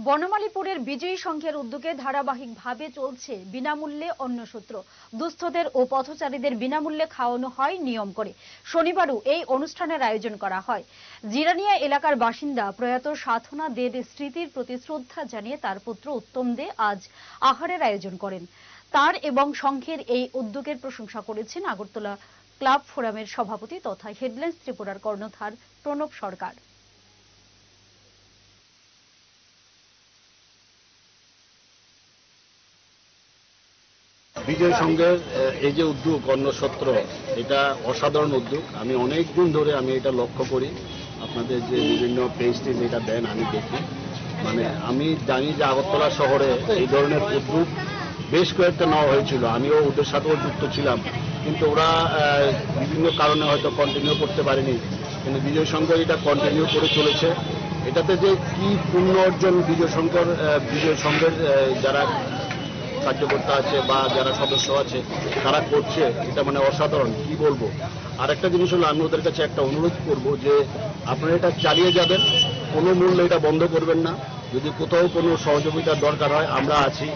বনমালীপুরের বিজয়ী সংঘের উদ্যোগে ধারাবাহিকভাবে চলছে বিনামূল্যে অন্নসূত্র। দুস্থদের ও পথচারীদের বিনামূল্যে খাওয়ানো হয় নিয়ম করে। শনিবারও এই অনুষ্ঠানের আয়োজন করা হয়। জিরানিয়া এলাকার বাসিন্দা প্রয়াত সাধনা দে'র স্মৃতির প্রতি শ্রদ্ধা জানিয়ে তার পুত্র উত্তম দে আজ আহারের আয়োজন করেন। তার এবং সংঘের এই উদ্যোগের প্রশংসা করেছেন আগরতলা ক্লাব ফোরামের সভাপতি তথা হেডলাইন্স ত্রিপুরার কর্ণধার প্রণব সরকার। বিজয় সংঘের এই যে উদ্যোগ অন্নসত্র, এটা অসাধারণ উদ্যোগ। আমি অনেক দিন ধরে এটা লক্ষ্য করি। আপনাদের যে বিভিন্ন পেজ এটা দেন আমি দেখি। আমি জানি যে আগরতলা শহরে এই ধরনের উদ্যোগ বেশ কয়েকটা নেওয়া হয়েছিল। আমিও ওদের সাথেও যুক্ত ছিলাম, কিন্তু ওরা বিভিন্ন কারণে হয়তো কন্টিনিউ করতে পারেনি। কিন্তু বিজয় সংঘ এটা কন্টিনিউ করে চলেছে। এটাতে যে কি পূর্ণ অর্জন বিজয় সংঘের যারা কার্যকর্তা আছে বা যারা সদস্য আছে তারা করছে, এটা অসাধারণ। কি বলবো। আর একটা জিনিস হলো, আমি ওদের কাছে একটা অনুরোধ করব যে আপনারা এটা চালিয়ে যাবেন, কোনো মূল্যে এটা বন্ধ করবেন না। যদি কোথাও কোনো সহযোগিতার দরকার হয় আমরা আছি।